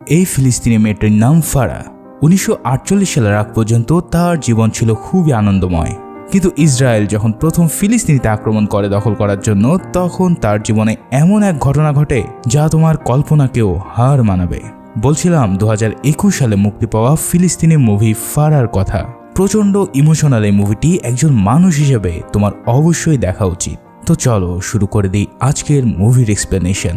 এই ফিলিস্তিনি মেয়েটির নাম ফারা। 1948 সালের আগ পর্যন্ত তার জীবন ছিল খুবই আনন্দময়, কিন্তু ইসরায়েল যখন প্রথম ফিলিস্তিনিতে আক্রমণ করে দখল করার জন্য, তখন তার জীবনে এমন এক ঘটনা ঘটে যা তোমার কল্পনাকেও হার মানাবে। বলছিলাম 2021 সালে মুক্তি পাওয়া ফিলিস্তিনি মুভি ফারার কথা। প্রচণ্ড ইমোশনাল এই মুভিটি একজন মানুষ হিসেবে তোমার অবশ্যই দেখা উচিত। তো চলো শুরু করে দিই আজকের মুভির এক্সপ্লেনেশন।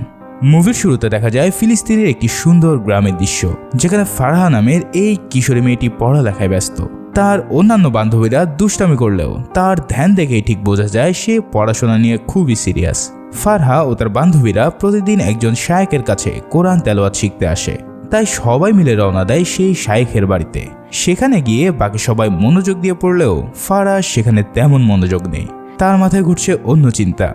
মুভির শুরুতে দেখা যায় ফিলিস্তিনের একটি সুন্দর গ্রামের দৃশ্য, যেখানে ফারহা নামের এই কিশোরী মেয়েটি পড়ালেখায় ব্যস্ত। তার অন্যান্য বান্ধবীরা দুষ্টামি করলেও তার ধ্যান দেখেই ঠিক বোঝা যায় সে পড়াশোনা নিয়ে খুবই সিরিয়াস। ফারহা ও তার বান্ধবীরা প্রতিদিন একজন শায়েখের কাছে কোরআন তেলাওয়াত শিখতে আসে, তাই সবাই মিলে রওনা দেয় সেই শায়েখের বাড়িতে। সেখানে গিয়ে বাকি সবাই মনোযোগ দিয়ে পড়লেও ফারহা সেখানে তেমন মনোযোগ নেই। তার মাথায় ঘুরছে অন্য চিন্তা।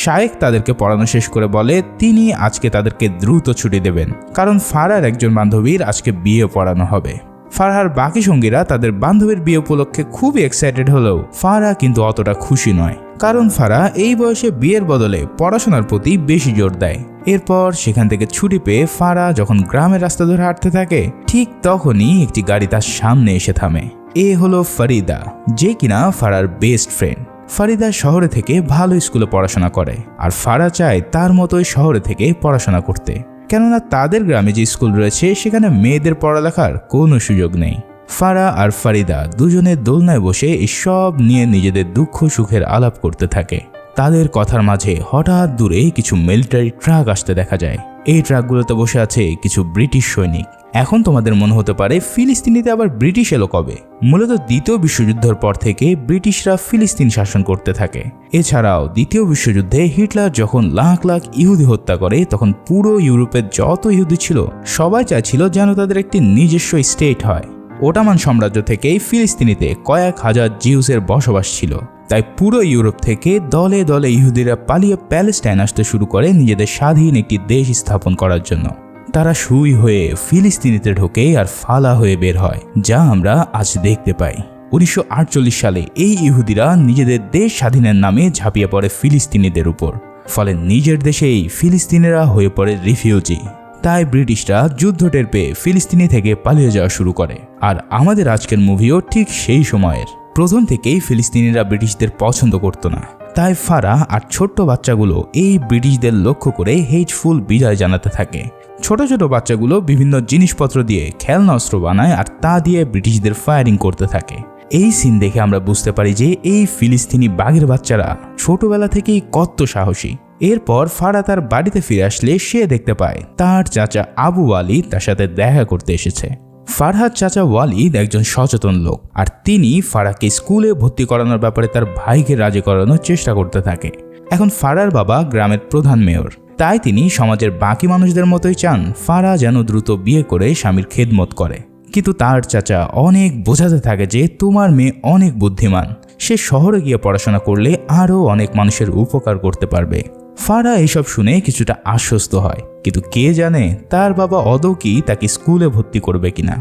শায়েখ তাদেরকে পড়ানো শেষ করে বলে তিনি আজকে তাদেরকে দ্রুত ছুটি দেবেন, কারণ ফারহার একজন বান্ধবীর আজকে বিয়ে পড়ানো হবে। ফারহার বাকি সঙ্গীরা তাদের বান্ধবীর বিয়ে উপলক্ষে খুবই এক্সাইটেড হলেও ফারহা কিন্তু অতটা খুশি নয়, কারণ ফারহা এই বয়সে বিয়ের বদলে পড়াশোনার প্রতি বেশি জোর দেয়। এরপর সেখান থেকে ছুটি পেয়ে ফারহা যখন গ্রামের রাস্তা ধরে হাঁটতে থাকে, ঠিক তখনই একটি গাড়ি তার সামনে এসে থামে। এ হলো ফরিদা, যে কিনা ফারহার বেস্ট ফ্রেন্ড। ফরিদা শহরে থেকে ভালো স্কুলে পড়াশোনা করে, আর ফারহা চায় তার মতোই শহরে থেকে পড়াশোনা করতে, কেননা তাদের গ্রামে যে স্কুল রয়েছে সেখানে মেয়েদের পড়ালেখার কোনো সুযোগ নেই। ফারহা আর ফরিদা দুজনে দোলনায় বসে এসব নিয়ে নিজেদের দুঃখ সুখের আলাপ করতে থাকে। তাদের কথার মাঝে হঠাৎ দূরে কিছু মিলিটারি ট্রাক আসতে দেখা যায়। এই ট্রাকগুলোতে বসে আছে কিছু ব্রিটিশ সৈনিক। এখন তোমাদের মনে হতে পারে ফিলিস্তিনিতে আবার ব্রিটিশ এলো কবে? মূলত দ্বিতীয় বিশ্বযুদ্ধের পর থেকে ব্রিটিশরা ফিলিস্তিন শাসন করতে থাকে। এছাড়াও দ্বিতীয় বিশ্বযুদ্ধে হিটলার যখন লাখ লাখ ইহুদি হত্যা করে, তখন পুরো ইউরোপের যত ইহুদি ছিল সবাই চাইছিল যেন তাদের একটি নিজস্ব স্টেট হয়। ওটোমান সাম্রাজ্য থেকেই ফিলিস্তিনিতে কয়েক হাজার জিউসের বসবাস ছিল, তাই পুরো ইউরোপ থেকে দলে দলে ইহুদিরা পালিয়ে প্যালেস্টাইন আসতে শুরু করে নিজেদের স্বাধীন একটি দেশ স্থাপন করার জন্য। তারা সুই হয়ে ফিলিস্তিনিতে ঢোকে আর ফালা হয়ে বের হয়, যা আমরা আজ দেখতে পাই। 1948 সালে এই ইহুদিরা নিজেদের দেশ স্বাধীনের নামে ঝাঁপিয়ে পড়ে ফিলিস্তিনিদের উপর, ফলে নিজের দেশেই ফিলিস্তিনিরা হয়ে পড়ে রিফিউজি। তাই ব্রিটিশরা যুদ্ধ টের পেয়ে ফিলিস্তিনি থেকে পালিয়ে যাওয়া শুরু করে। আর আমাদের আজকের মুভিও ঠিক সেই সময়ের। প্রথম থেকেই ফিলিস্তিনিরা ব্রিটিশদের পছন্দ করত না, তাই ফারহা আর ছোট্ট বাচ্চাগুলো এই ব্রিটিশদের লক্ষ্য করে হেটফুল বিদায় জানাতে থাকে। ছোট ছোট বাচ্চাগুলো বিভিন্ন জিনিসপত্র দিয়ে খেলনা অস্ত্র বানায় আর তা দিয়ে ব্রিটিশদের ফায়ারিং করতে থাকে। এই সিন দেখে আমরা বুঝতে পারি যে এই ফিলিস্তিনি বাঘের বাচ্চারা ছোটবেলা থেকেই কত সাহসী। এরপর ফারহা তার বাড়িতে ফিরে আসলে সে দেখতে পায় তার চাচা আবু ওয়ালিদ তার সাথে দেখা করতে এসেছে। ফারহার চাচা ওয়ালিদ একজন সচেতন লোক, আর তিনি ফারহাকে স্কুলে ভর্তি করানোর ব্যাপারে তার ভাইকে রাজি করানোর চেষ্টা করতে থাকে। এখন ফারহার বাবা গ্রামের প্রধান মেয়র, তাই তিনি সমাজের বাকি মানুষদের মতোই চান ফারহা যেন দ্রুত বিয়ে করে স্বামীর খেদমত করে। কিন্তু তার চাচা অনেক বোঝাতে থাকে যে তোমার মেয়ে অনেক বুদ্ধিমান, সে শহরে গিয়ে পড়াশোনা করলে আরও অনেক মানুষের উপকার করতে পারবে। ফারহা এসব শুনে কিছুটা আশ্বস্ত হয়, কিন্তু কে জানে তার বাবা আদৌ কি তাকে স্কুলে ভর্তি করবে কিনা।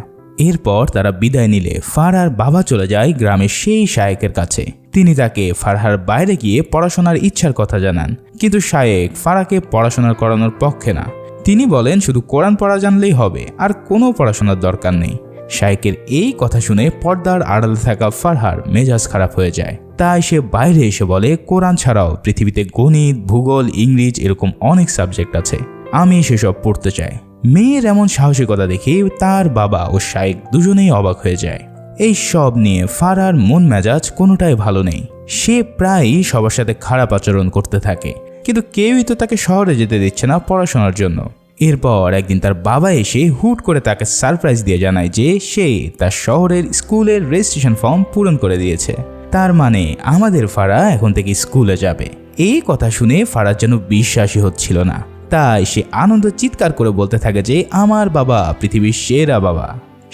এরপর তারা বিদায় নিলে ফারহার বাবা চলে যায় গ্রামের সেই শায়েখের কাছে। তিনি তাকে ফারহার বাইরে গিয়ে পড়াশোনার ইচ্ছার কথা জানান, কিন্তু শায়েখ ফারহাকে পড়াশোনা করানোর পক্ষে না। তিনি বলেন শুধু কোরআন পড়া জানলেই হবে, আর কোনো পড়াশোনার দরকার নেই। শায়েখের এই কথা শুনে পর্দার আড়ালে থাকা ফারহার মেজাজ খারাপ হয়ে যায়। তাই সে বাইরে এসে বলে কোরআন ছাড়াও পৃথিবীতে গণিত, ভূগোল, ইংরেজ এরকম অনেক সাবজেক্ট আছে, আমি সেসব পড়তে চাই। মেয়ের এমন সাহসিকতা দেখে তার বাবা ও শায়েখ দুজনেই অবাক হয়ে যায়। এই সব নিয়ে ফারহার মন মেজাজ কোনোটাই ভালো নেই। সে প্রায়ই সবার সাথে খারাপ আচরণ করতে থাকে, কিন্তু কেউই তো তাকে শহরে যেতে দিচ্ছে না পড়াশোনার জন্য। এরপর একদিন তার বাবা এসে হুট করে তাকে সারপ্রাইজ দিয়ে জানায় যে সে তার শহরের স্কুলের রেজিস্ট্রেশন ফর্ম পূরণ করে দিয়েছে। তার মানে আমাদের ফারহা এখন থেকে স্কুলে যাবে। এই কথা শুনে ফারহার যেন বিশ্বাসই হচ্ছিল না, তাই সে আনন্দ চিৎকার করে বলতে থাকে যে আমার বাবা পৃথিবীর সেরা বাবা।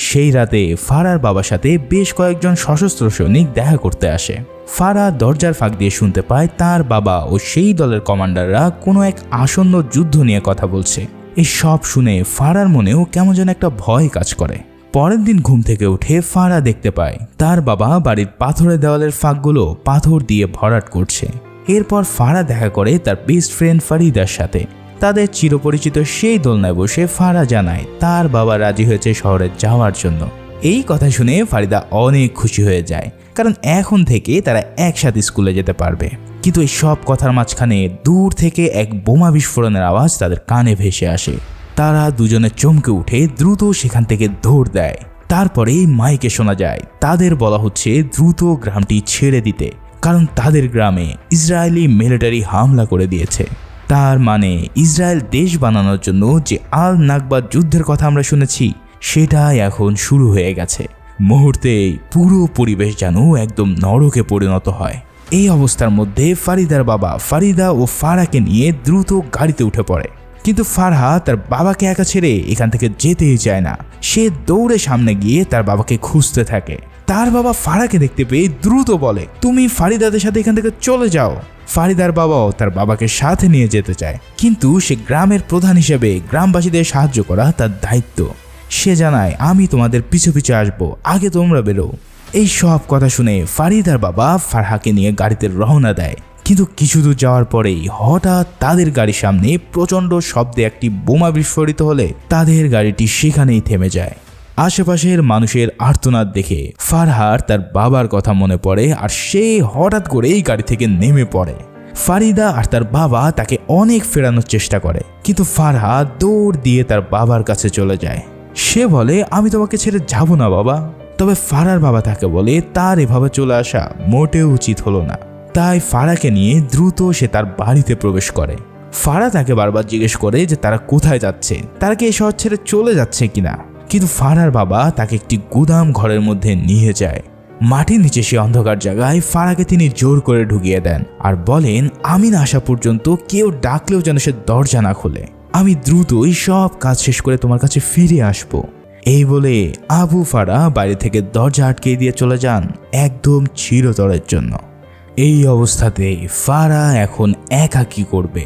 সেই রাতে ফারহার বাবার সাথে বেশ কয়েকজন সশস্ত্র সৈনিক দেখা করতে আসে। ফারহা দরজার ফাঁক দিয়ে শুনতে পায় তার বাবা ও সেই দলের কমান্ডাররা কোনো এক আসন্ন যুদ্ধ নিয়ে কথা বলছে। এই সব শুনে ফারহার মনেও কেমন যেন একটা ভয় কাজ করে। পরের দিন ঘুম থেকে উঠে ফারহা দেখতে পায় তার বাবা বাড়ির পাথরের দেওয়ালের ফাঁকগুলো পাথর দিয়ে ভরাট করছে। এরপর ফারহা দেখা করে তার বেস্ট ফ্রেন্ড ফরিদার সাথে। তাদের চিরপরিচিত সেই দোলনায় বসে ফারা জানায় তার বাবা রাজি হয়েছে শহরে যাওয়ার জন্য। এই কথা শুনে ফারিদা অনেক খুশি হয়ে যায়, কারণ এখন থেকে তারা একসাথে স্কুলে যেতে পারবে। কিন্তু এই সব কথার মাঝখানে দূর থেকে এক বোমা বিস্ফোরণের আওয়াজ তাদের কানে ভেসে আসে। তারা দুজনে চমকে উঠে দ্রুত সেখান থেকে দৌড় দেয়। তারপরে মাইকে শোনা যায় তাদের বলা হচ্ছে দ্রুত গ্রামটি ছেড়ে দিতে, কারণ তাদের গ্রামে ইসরায়েলি মিলিটারি হামলা করে দিয়েছে। তার মানে ইসরায়েল দেশ বানানোর জন্য যে আল নাকবা যুদ্ধের কথা আমরা শুনেছি সেটাই এখন শুরু হয়ে গেছে। মুহূর্তেই পুরো পরিবেশ যেন একদম নরকে পরিণত হয়। এই অবস্থার মধ্যে ফারিদার বাবা ফারিদা ও ফারাকে নিয়ে দ্রুত গাড়িতে উঠে পড়ে, কিন্তু ফারহা তার বাবাকে একা ছেড়ে এখান থেকে যেতেই চায় না। সে দৌড়ে সামনে গিয়ে তার বাবাকে খুঁজতে থাকে। তার বাবা ফারাকে দেখতে পেয়ে দ্রুত বলে, তুমি ফারিদাদের সাথে এখান থেকে চলে যাও। ফারিদার বাবাও তার বাবাকে সাথে নিয়ে যেতে চায়, কিন্তু সে গ্রামের প্রধান হিসেবে গ্রামবাসীদের সাহায্য করা তার দায়িত্ব। সে জানায়, আমি তোমাদের পিছু পিছু আসবো, আগে তোমরা বেরো। এই সব কথা শুনে ফারিদার বাবা ফারহাকে নিয়ে গাড়িতে রওনা দেয়, কিন্তু কিছু দূর যাওয়ার পরেই হঠাৎ তাদের গাড়ির সামনে প্রচণ্ড শব্দে একটি বোমা বিস্ফোরিত হলে তাদের গাড়িটি সেখানেই থেমে যায়। আশেপাশের মানুষের আর্তনাদ দেখে ফারহার তার বাবার কথা মনে পড়ে, আর সে হঠাৎ করেই গাড়ি থেকে নেমে পড়ে। ফারিদা আর তার বাবা তাকে অনেক ফেরানোর চেষ্টা করে, কিন্তু ফারহা দৌড় দিয়ে তার বাবার কাছে চলে যায়। সে বলে, আমি তোমাকে ছেড়ে যাব না বাবা। তবে ফারার বাবা তাকে বলে তার এভাবে চলে আসা মোটেও উচিত হলো না। তাই ফারাকে নিয়ে দ্রুত সে তার বাড়িতে প্রবেশ করে। ফারা তাকে বারবার জিজ্ঞেস করে যে তারা কোথায় যাচ্ছে, তারা কি এই শহর ছেড়ে চলে যাচ্ছে কিনা। কিন্তু ফারার বাবা তাকে একটি গুদাম ঘরের মধ্যে নিয়ে যায়। মাটির নিচে সে অন্ধকার জায়গায় ফারাকে তিনি জোর করে ঢুকিয়ে দেন আর বলেন, আমি না আসা পর্যন্ত কেউ ডাকলেও যেন সে দরজা না খোলে। আমি দ্রুতই সব কাজ শেষ করে তোমার কাছে ফিরে আসব। এই বলে আবু ফারা বাইরে থেকে দরজা আটকে দিয়ে চলে যান একদম চিরতরের জন্য। এই অবস্থাতে ফারা এখন একা কি করবে?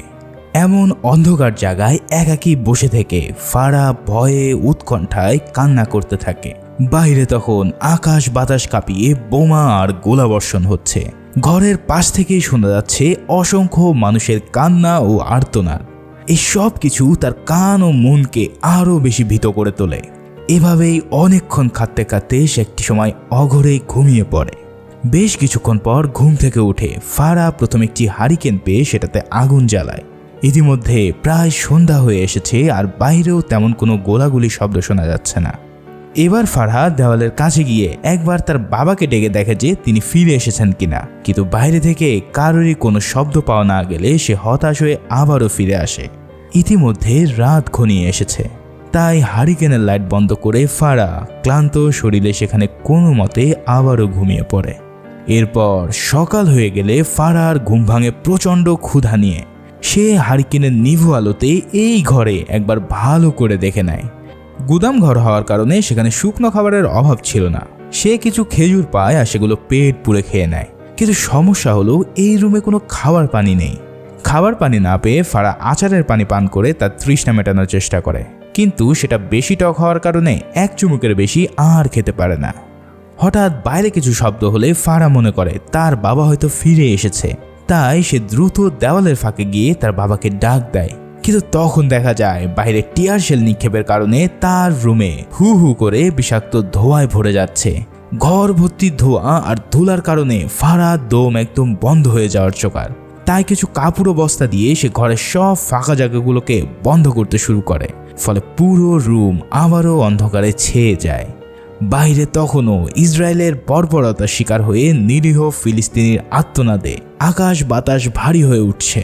এমন অন্ধকার জায়গায় একাকী বসে থেকে ফারা ভয়ে উৎকণ্ঠায় কান্না করতে থাকে। বাইরে তখন আকাশ বাতাস কাঁপিয়ে বোমা আর গোলাবর্ষণ হচ্ছে। ঘরের পাশ থেকেই শোনা যাচ্ছে অসংখ্য মানুষের কান্না ও আর্তনাদ। এই সব কিছু তার কান ও মনকে আরও বেশি ভীত করে তোলে। এভাবেই অনেকক্ষণ কাঁদতে কাঁদতে সে একটি সময় অঘরেই ঘুমিয়ে পড়ে। বেশ কিছুক্ষণ পর ঘুম থেকে উঠে ফারা প্রথম একটি হারিকেন পেয়ে সেটাতে আগুন জ্বালায়। ইতিমধ্যে প্রায় সন্ধ্যা হয়ে এসেছে আর বাইরেও তেমন কোনো গোলাগুলি শব্দ শোনা যাচ্ছে না। এবার ফারহা দেওয়ালের কাছে গিয়ে একবার তার বাবাকে ডেকে দেখে যে তিনি ফিরে এসেছেন কিনা, কিন্তু বাইরে থেকে কারোরই কোনো শব্দ পাওয়া না গেলে সে হতাশ হয়ে আবারও ফিরে আসে। ইতিমধ্যে রাত ঘনিয়ে এসেছে, তাই হারিকেনের লাইট বন্ধ করে ফারা ক্লান্ত শরীরে সেখানে কোনো মতে আবারও ঘুমিয়ে পড়ে। এরপর সকাল হয়ে গেলে ফারার ঘুম ভাঙে প্রচণ্ড ক্ষুধা নিয়ে। সে হারিকেনের নিভু আলোতে এই ঘরে একবার ভালো করে দেখে নেয়। গুদাম ঘর হওয়ার কারণে সেখানে শুকনো খাবারের অভাব ছিল না। সে কিছু খেজুর পায় আর সেগুলো পেট পুরে খেয়ে নেয়, কিন্তু সমস্যা হলো এই রুমে কোনো খাবার পানি নেই। খাবার পানি না পেয়ে ফারা আচারের পানি পান করে তার তৃষ্ণা মেটানোর চেষ্টা করে, কিন্তু সেটা বেশি টক হওয়ার কারণে এক চুমুকের বেশি আর খেতে পারে না। হঠাৎ বাইরে কিছু শব্দ হলে ফারা মনে করে তার বাবা হয়তো ফিরে এসেছে, তাই সে দ্রুত দেওয়ালের ফাঁকে গিয়ে তার বাবাকে ডাক দেয়। কিন্তু তখন দেখা যায় বাইরে টিয়ার শেল নিক্ষেপের কারণে তার রুমে হু হু করে বিষাক্ত ধোঁয়ায় ভরে যাচ্ছে। ঘর ভর্তি ধোঁয়া আর ধুলার কারণে ফারার দম একদম বন্ধ হয়ে যাওয়ার জোগাড়। তাই কিছু কাপড় বস্তা দিয়ে সে ঘরের সব ফাঁকা জায়গাগুলোকে বন্ধ করতে শুরু করে, ফলে পুরো রুম আবারও অন্ধকারে ছেয়ে যায়। বাইরে তখনও ইসরায়েলের বর্বরতার শিকার হয়ে নিরীহ ফিলিস্তিনির আর্তনাদে আকাশ বাতাস ভারী হয়ে উঠছে।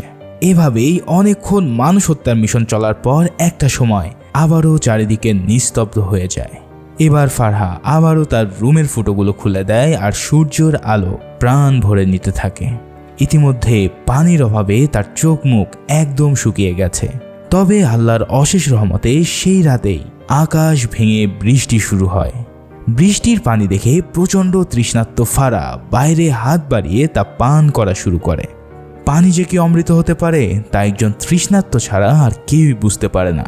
এভাবেই অনেকক্ষণ মানুষ হত্যার মিশন চলার পর একটা সময় আবারও চারিদিকে নিস্তব্ধ হয়ে যায়। এবার ফারহা আবারও তার রুমের ফুটোগুলো খুলে দেয় আর সূর্যের আলো প্রাণ ভরে নিতে থাকে। ইতিমধ্যে পানির অভাবে তার চোখ মুখ একদম শুকিয়ে গেছে। তবে আল্লাহর অশেষ রহমতে সেই রাতেই আকাশ ভেঙে বৃষ্টি শুরু হয়। বৃষ্টির পানি দেখে প্রচণ্ড তৃষ্ণার্ত ফারা বাইরে হাত বাড়িয়ে তা পান করা শুরু করে। পানি যে কি অমৃত হতে পারে তা একজন তৃষ্ণার্ত ছাড়া আর কেউই বুঝতে পারে না।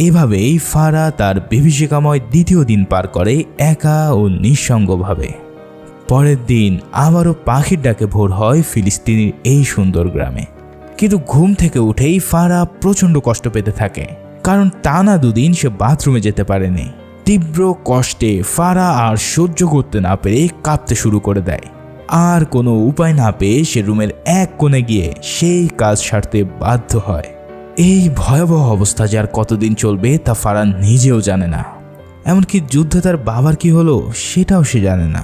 এভাবেই ফারা তার বিভীষিকাময় দ্বিতীয় দিন পার করে একা ও নিঃসঙ্গভাবে। পরের দিন আবারও পাখির ডাকে ভোর হয় ফিলিস্তিনির এই সুন্দর গ্রামে। কিন্তু ঘুম থেকে উঠেই ফারা প্রচণ্ড কষ্ট পেতে থাকে, কারণ টানা 2 দিন সে বাথরুমে যেতে পারেনি। তীব্র কষ্টে ফারা আর সহ্য করতে না পেরে কাঁপতে শুরু করে দেয়। আর কোনো উপায় না পেয়ে সে রুমের এক কোণে গিয়ে সেই কাজ সারতে বাধ্য হয়। এই ভয়াবহ অবস্থা যে আর কতদিন চলবে তা ফারা নিজেও জানে না। এমনকি যুদ্ধে তার বাবার কি হলো সেটাও সে জানে না।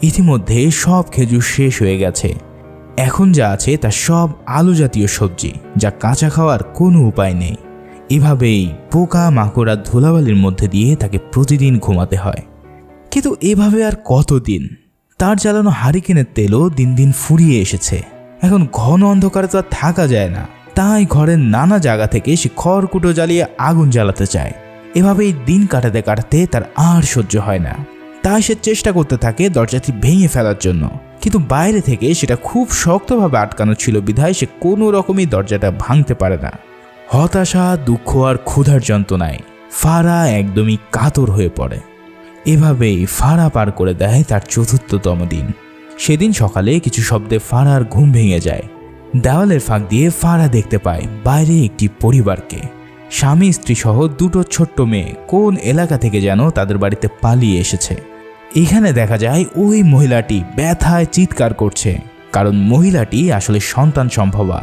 ইতিমধ্যে সব খেজুর শেষ হয়ে গেছে। এখন যা আছে তা সব আলু জাতীয় সবজি, যা কাঁচা খাওয়ার কোনো উপায় নেই। এভাবেই পোকা মাকড় আর ধুলাবালির মধ্যে দিয়ে তাকে প্রতিদিন ঘুমাতে হয়। কিন্তু এভাবে আর কতদিন? তার জ্বালানো হারিকেনের তেলও দিন দিন ফুরিয়ে এসেছে। এখন ঘন অন্ধকারে তো আর থাকা যায় না, তাই ঘরের নানা জায়গা থেকে সে খড়কুটো জ্বালিয়ে আগুন জ্বালাতে চায়। এভাবেই দিন কাটাতে কাটাতে তার আর সহ্য হয় না, তাই সে চেষ্টা করতে থাকে দরজাটি ভেঙে ফেলার জন্য। কিন্তু বাইরে থেকে সেটা খুব শক্তভাবে আটকানো ছিল বিধায় সে কোনো রকমই দরজাটা ভাঙতে পারে না। হতাশা, দুঃখ আর ক্ষুধার যন্ত্রণায় ফারা একদমই কাতর হয়ে পড়ে। এভাবেই ফারা পার করে দেয় তার ৪র্থতম দিন। সেদিন সকালে কিছু শব্দে ফারার ঘুম ভেঙে যায়। দেওয়ালের ফাঁক দিয়ে ফারা দেখতে পায় বাইরে একটি পরিবারকে, স্বামী স্ত্রী সহ 2টো ছোট্ট মেয়ে কোন এলাকা থেকে যেন তাদের বাড়িতে পালিয়ে এসেছে। এখানে দেখা যায় ওই মহিলাটি ব্যথায় চিৎকার করছে, কারণ মহিলাটি আসলে সন্তান সম্ভবা।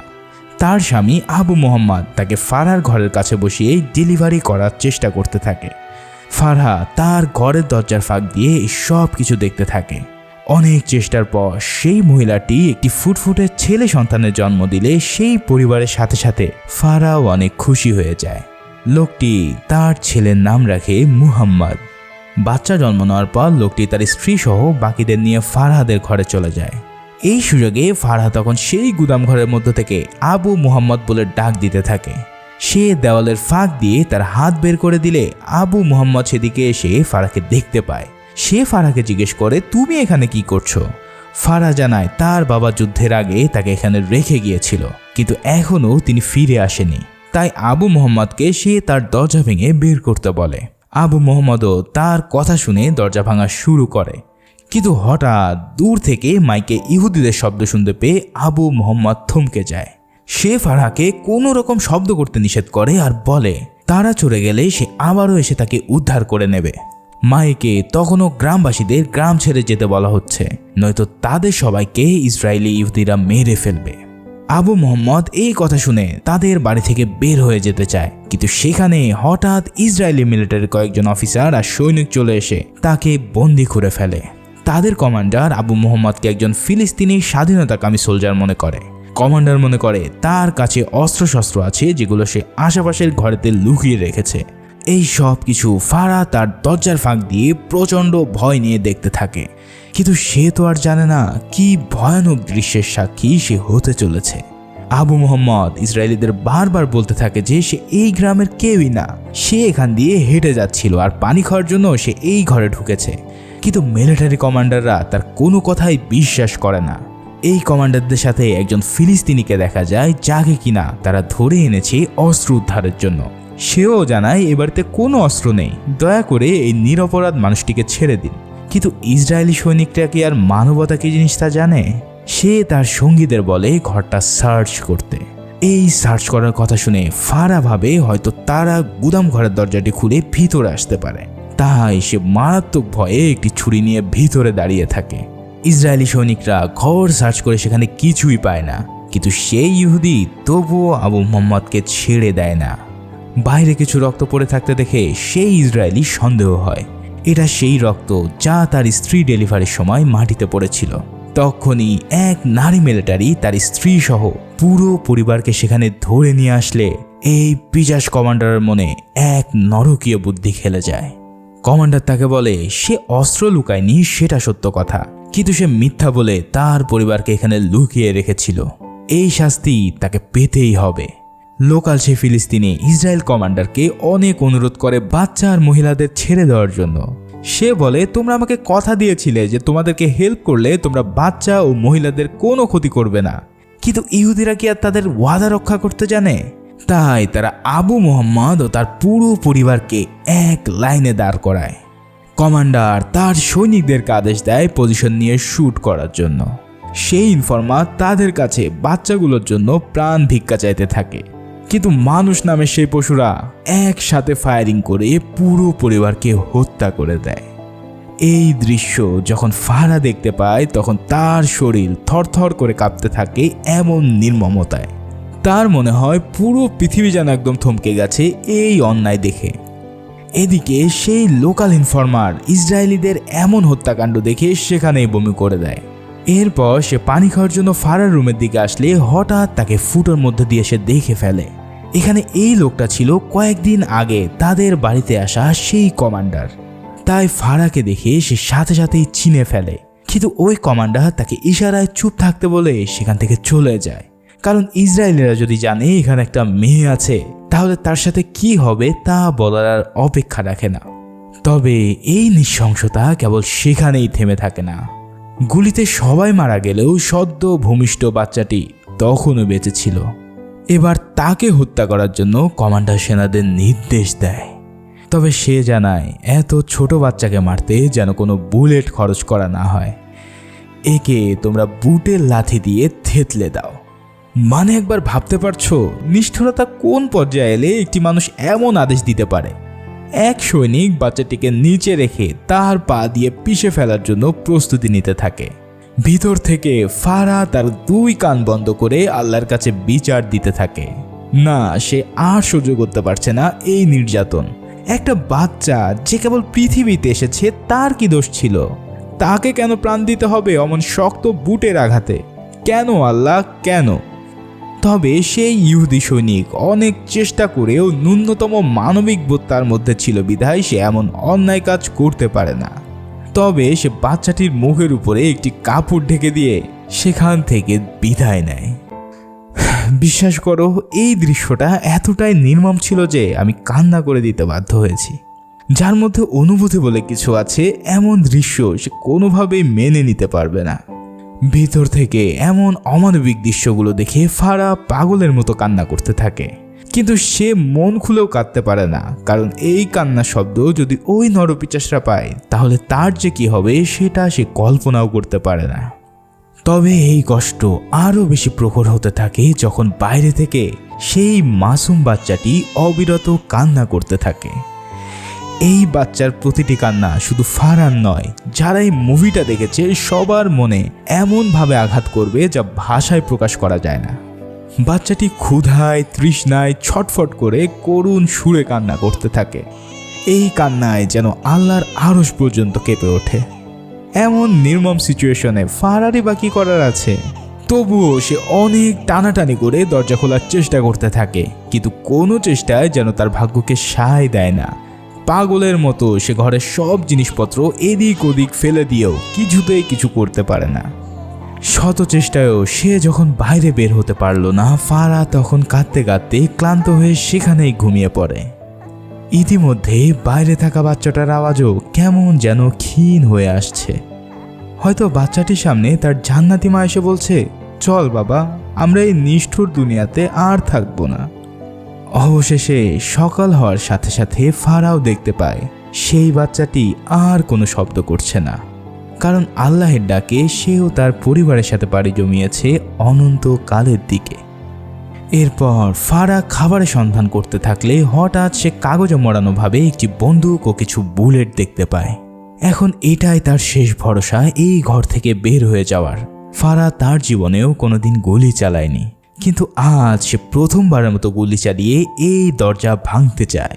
তার স্বামী আবু মোহাম্মদ তাকে ফারার ঘরের কাছে বসিয়ে ডেলিভারি করার চেষ্টা করতে থাকে। ফারহা তার ঘরের দরজার ফাঁক দিয়ে সব কিছু দেখতে থাকে। অনেক চেষ্টার পর সেই মহিলাটি একটি ফুটফুটে ছেলে সন্তানের জন্ম দিলে সেই পরিবারের সাথে সাথে ফারহাও অনেক খুশি হয়ে যায়। লোকটি তার ছেলের নাম রাখে মুহাম্মদ। বাচ্চা জন্ম নেওয়ার পর লোকটি তার স্ত্রী সহ বাকিদের নিয়ে ফারহাদের ঘরে চলে যায়। এই সুযোগে ফারহা তখন সেই গুদাম ঘরের মধ্য থেকে আবু মুহাম্মদ বলে ডাক দিতে থাকে। সে দেওয়ালের ফাঁক দিয়ে তার হাত বের করে দিলে আবু মুহাম্মদ সেদিকে এসে ফারহাকে দেখতে পায়। সে ফারহাকে জিজ্ঞেস করে, তুমি এখানে কি করছো? ফারহা জানায় তার বাবা যুদ্ধের আগে তাকে এখানে রেখে গিয়েছিল, কিন্তু এখনও তিনি ফিরে আসেনি। তাই আবু মুহাম্মদকে সে তার দরজা ভেঙে বের করতে বলে। আবু মুহাম্মদও তার কথা শুনে দরজা ভাঙা শুরু করে। কিন্তু হঠাৎ দূর থেকে মাইকে ইহুদিদের শব্দ শুনতে পেয়ে আবু মুহাম্মদ থমকে যায়। সে ফারহাকে কোনো রকম শব্দ করতে নিষেধ করে আর বলে তারা চলে গেলে সে আবারও এসে তাকে উদ্ধার করে নেবে। মাইকে তখনও গ্রামবাসীদের গ্রাম ছেড়ে যেতে বলা হচ্ছে, নয়তো তাদের সবাইকে ইসরায়েলি ইহুদিরা মেরে ফেলবে। আবু মুহাম্মদ এই কথা শুনে তাদের বাড়ি থেকে বের হয়ে যেতে চায়, কিন্তু সেখানে হঠাৎ ইসরায়েলি মিলিটারির কয়েকজন অফিসার আর সৈনিক চলে এসে তাকে বন্দি করে ফেলে। তাদের কমান্ডার আবু মুহাম্মদকে একজন ফিলিস্তিনি স্বাধীনতাকামী সোলজার মনে করে। কমান্ডার মনে করে তার কাছে অস্ত্রশস্ত্র আছে যেগুলো সে আশেপাশের ঘরেতে লুকিয়ে রেখেছে। এই সব কিছু ফারহা তার দরজার ফাঁক দিয়ে প্রচণ্ড ভয় নিয়ে দেখতে থাকে, কিন্তু সে তো আর জানে না কি ভয়ানক দৃশ্যের সাক্ষী সে হতে চলেছে। আবু মুহাম্মদ ইসরায়েলিদের বারবার বলতে থাকে যে সে এই গ্রামের কেউই না, সে এখান দিয়ে হেঁটে যাচ্ছিল আর পানি খাওয়ার জন্য সে এই ঘরে ঢুকেছে। কিন্তু মিলিটারি কমান্ডাররা তার কোনো কথাই বিশ্বাস করে না। এই কমান্ডারদের সাথে একজন ফিলিস্তিনিকে দেখা যায় যাকে কিনা তারা ধরে এনেছে অস্ত্র উদ্ধারের জন্য। সেও জানায় এ বাড়িতে কোনো অস্ত্র নেই, দয়া করে এই নিরপরাধ মানুষটিকে ছেড়ে দিন। কিন্তু ইসরায়েলি সৈনিকরা কি আর মানবতা কি জিনিস তা জানে? সে তার সঙ্গীদের বলে ঘরটা সার্চ করতে। এই সার্চ করার কথা শুনে ফারহা ভাবে হয়তো তারা গুদাম ঘরের দরজাটি খুলে ভিতরে আসতে পারে, তাই সে মারাত্মক ভয়ে একটি ছুরি নিয়ে ভিতরে দাঁড়িয়ে থাকে। ইসরায়েলি সৈনিকরা ঘর সার্চ করে সেখানে কিছুই পায় না, কিন্তু সেই ইহুদি তবুও আবু মুহাম্মদকে ছেড়ে দেয় না। বাইরে কিছু রক্ত পড়ে থাকতে দেখে সেই ইসরায়েলি সন্দেহ হয় এটা সেই রক্ত যা তার স্ত্রী ডেলিভারির সময় মাটিতে পড়েছিল। তখনই এক নারী মিলিটারি তার স্ত্রী সহ পুরো পরিবারকে সেখানে ধরে নিয়ে আসলে এই পিজাস কমান্ডারের মনে এক নরকীয় বুদ্ধি খেলে যায়। কমান্ডার তাকে বলে সে অস্ত্র লুকায়নি, সেটা সত্য কথা, কিন্তু সে মিথ্যা বলে তার পরিবারকে এখানে লুকিয়ে রেখেছিল। এই শাস্তি তাকে পেতেই হবে। লোকাল সে ফিলিস্তিনি ইসরায়েল কমান্ডারকে অনেক অনুরোধ করে বাচ্চা আর মহিলাদের ছেড়ে দেওয়ার জন্য। সে বলে তোমরা আমাকে কথা দিয়েছিলে যে তোমাদেরকে হেল্প করলে তোমরা বাচ্চা ও মহিলাদের কোনো ক্ষতি করবে না, কিন্তু ইহুদিরা কি আর তাদের ওয়াদা রক্ষা করতে জানে? তাই তারা আবু মুহাম্মদ ও তার পুরো পরিবারকে এক লাইনে দাঁড় করায়। কমান্ডার তার সৈনিকদেরকে আদেশ দেয় পজিশন নিয়ে শুট করার জন্য। সেই ইনফর্মার তাদের কাছে বাচ্চাগুলোর জন্য প্রাণ ভিক্ষা চাইতে থাকে, কিন্তু মানুষ নামে সেই পশুরা একসাথে ফায়ারিং করে পুরো পরিবারকে হত্যা করে দেয়। এই দৃশ্য যখন ফারা দেখতে পায় তখন তার শরীর থরথর করে কাঁপতে থাকে এমন নির্মমতায়। তার মনে হয় পুরো পৃথিবী যেন একদম থমকে গেছে এই অন্যায় দেখে। এদিকে সেই লোকাল ইনফর্মার ইসরায়েলিদের এমন হত্যাকাণ্ড দেখে সেখানেই বমি করে দেয়। এরপর সে পানি খাওয়ার জন্য ফারার রুমের দিকে আসলে হঠাৎ তাকে ফুটোর মধ্যে দিয়ে সে দেখে ফেলে এখানে এই লোকটা ছিল কয়েকদিন আগে তাদের বাড়িতে আসা সেই কমান্ডার। তাই ফারাকে দেখে সে সাথে সাথেই চিনে ফেলে, কিন্তু ওই কমান্ডার তাকে ইশারায় চুপ থাকতে বলে সেখান থেকে চলে যায়, কারণ ইসরায়েলিরা যদি জানে এখানে একটা মেয়ে আছে তাহলে তার সাথে কি হবে তা বলার আর অপেক্ষা রাখে না। তবে এই নৃশংসতা কেবল সেখানেই থেমে থাকে না। গুলিতে সবাই মারা গেলেও সদ্য ভূমিষ্ঠ বাচ্চাটি তখনও বেঁচে ছিল। এবার তাকে হত্যা করার জন্য কমান্ডার সেনাদের নির্দেশ দেয়। তবে সে জানায় এত ছোট বাচ্চাকে মারতে যেন কোনো বুলেট খরচ করা না হয়, একে তোমরা বুটের লাথি দিয়ে থেতলে দাও। মানে একবার ভাবতে পারছো নিষ্ঠুরতা কোন পর্যায়ে এলে একটি মানুষ এমন আদেশ দিতে পারে। এক সৈনিক বাচ্চাটিকে নিচে রেখে তার পা দিয়ে পিষে ফেলার জন্য প্রস্তুতি নিতে থাকে। ভিতর থেকে ফারা তার 2 কান বন্ধ করে আল্লাহর কাছে বিচার দিতে থাকে। না, সে আর সহ্য করতে পারছে না এই নির্যাতন। একটা বাচ্চা যে কেবল পৃথিবীতে এসেছে তার কি দোষ ছিল? তাকে কেন প্রাণ দিতে হবে অমন শক্ত বুটের আঘাতে? কেন আল্লাহ, কেন? তবে সেই ইহুদি সৈনিক অনেক চেষ্টা করেও ন্যূনতম মানবিক বোধ তার মধ্যে ছিল বিধায় সে এমন অন্যায় কাজ করতে পারে না। তবে সে বাচ্চাটির মুখের উপরে একটি কাপড় ঢেকে দিয়ে সেখান থেকে বিদায় নেয়। বিশ্বাস করো, এই দৃশ্যটা এতটাই নির্মম ছিল যে আমি কান্না করে দিতে বাধ্য হয়েছি। যার মধ্যে অনুভূতি বলে কিছু আছে এমন দৃশ্য সে কোনোভাবেই মেনে নিতে পারবে না। ভিতর থেকে এমন অমানবিক দৃশ্যগুলো দেখে ফারা পাগলের মতো কান্না করতে থাকে, কিন্তু সে মন খুলেও কাঁদতে পারে না, কারণ এই কান্না শব্দ যদি ওই নরপিশাচরা পায় তাহলে তার যে কি হবে সেটা সে কল্পনাও করতে পারে না। তবে এই কষ্ট আরও বেশি প্রখর হতে থাকে যখন বাইরে থেকে সেই মাসুম বাচ্চাটি অবিরত কান্না করতে থাকে। এই বাচ্চার প্রতিটি কান্না শুধু ফারার নয়, যারা এই মুভিটা দেখেছে সবার মনে এমনভাবে আঘাত করবে যা ভাষায় প্রকাশ করা যায় না। বাচ্চাটি ক্ষুধায় তৃষ্ণায় ছটফট করে করুণ সুরে কান্না করতে থাকে। এই কান্নায় যেন আল্লাহর আরশ পর্যন্ত কেঁপে ওঠে। এমন নির্মম সিচুয়েশনে ফারারই বা কি করার আছে? তবুও সে অনেক টানাটানি করে দরজা খোলার চেষ্টা করতে থাকে, কিন্তু কোনো চেষ্টায় যেন তার ভাগ্যকে সায় দেয় না। পাগলের মতো সে ঘরের সব জিনিসপত্র এদিক ওদিক ফেলে দিয়েও কিছুতেই কিছু করতে পারে না। শত চেষ্টায়ও সে যখন বাইরে বের হতে পারল না, ফারা তখন কাঁদতে কাঁদতে ক্লান্ত হয়ে সেখানেই ঘুমিয়ে পড়ে। ইতিমধ্যে বাইরে থাকা বাচ্চাটার আওয়াজও কেমন যেন ক্ষীণ হয়ে আসছে। হয়তো বাচ্চাটির সামনে তার জান্নাতি মা এসে বলছে, চল বাবা, আমরা এই নিষ্ঠুর দুনিয়াতে আর থাকবো না। অবশেষে সকাল হওয়ার সাথে সাথে ফারাও দেখতে পায় সেই বাচ্চাটি আর কোনো শব্দ করছে না, কারণ আল্লাহের ডাকে সেও তার পরিবারের সাথে পাড়ি জমিয়েছে অনন্তকালের দিকে। এরপর ফারা খাবারের সন্ধান করতে থাকলে হঠাৎ সে কাগজে মোড়ানোভাবে একটি বন্দুক ও কিছু বুলেট দেখতে পায়। এখন এটাই তার শেষ ভরসা এই ঘর থেকে বের হয়ে যাওয়ার। ফারা তার জীবনেও কোনোদিন গুলি চালায়নি, কিন্তু আজ সে প্রথমবারের মতো গুলি চালিয়ে এই দরজা ভাঙতে চায়।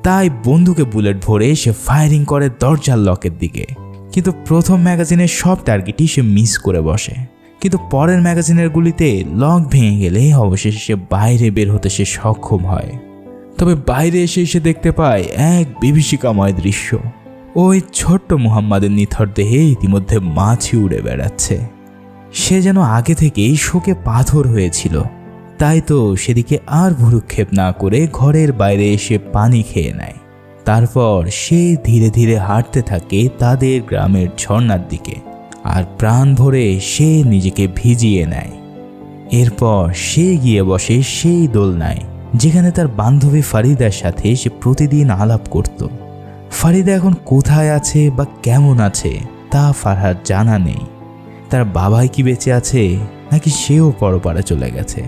তাই বন্দুকে বুলেট ভরে সে ফায়ারিং করে দরজার লকের দিকে, কিন্তু প্রথম ম্যাগাজিনের সব টার্গেটই সে মিস করে বসে। কিন্তু পরের ম্যাগাজিনের গুলিতে লক ভেঙে গেলে অবশেষে সে বাইরে বের হতে সে সক্ষম হয়। তবে বাইরে এসে সে দেখতে পায় এক বিভীষিকাময় দৃশ্য। ওই ছোট্ট মুহাম্মাদের নিথর দেহে ইতিমধ্যে মাছি উড়ে বেড়াচ্ছে। সে যেন আগে থেকেই শোকে পাথর হয়েছিল, তাই তো সেদিকে আর ভ্রুক্ষেপ না করে ঘরের বাইরে এসে পানি খেয়ে নেয়। তারপর সে ধীরে ধীরে হাঁটতে থাকে তাদের গ্রামের ঝর্ণার দিকে, আর প্রাণ ভরে সে নিজেকে ভিজিয়ে নেয়। এরপর সে গিয়ে বসে সেই দোলনায় যেখানে তার বান্ধবী ফারিদার সাথে সে প্রতিদিন আলাপ করত। ফারিদা এখন কোথায় আছে বা কেমন আছে তা ফারহার জানা নেই, তার বাবাই কি বেঁচে আছে নাকি সেও পরপারে চলে গেছে।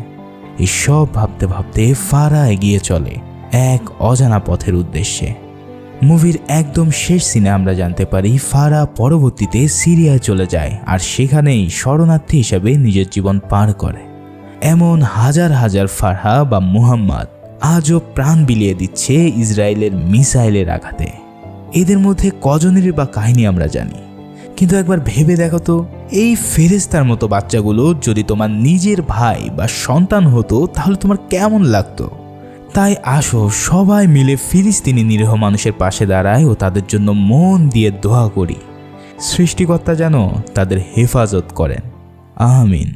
এসব ভাবতে ভাবতে ফারা এগিয়ে চলে এক অজানা পথের উদ্দেশ্যে। মুভির একদম শেষ সিনে আমরা জানতে পারি ফারা পরবর্তীতে সিরিয়ায় চলে যায় আর সেখানেই শরণার্থী হিসেবে নিজের জীবন পার করে। এমন হাজার হাজার ফারহা বা মুহাম্মদ আজও প্রাণ বিলিয়ে দিচ্ছে ইসরায়েলের মিসাইলের আঘাতে। এদের মধ্যে কজনেরই বা কাহিনী আমরা জানি, কিন্তু একবার ভেবে দেখো তো, এই ফেরেশতার মতো বাচ্চাগুলো যদি তোমার নিজের ভাই বা সন্তান হতো তাহলে তোমার কেমন লাগতো? তাই আসো সবাই মিলে ফিলিস্তিনি নিরীহ মানুষের পাশে দাঁড়ায় ও তাদের জন্য মন দিয়ে দোয়া করি, সৃষ্টিকর্তা যেন তাদের হেফাজত করেন। আমিন।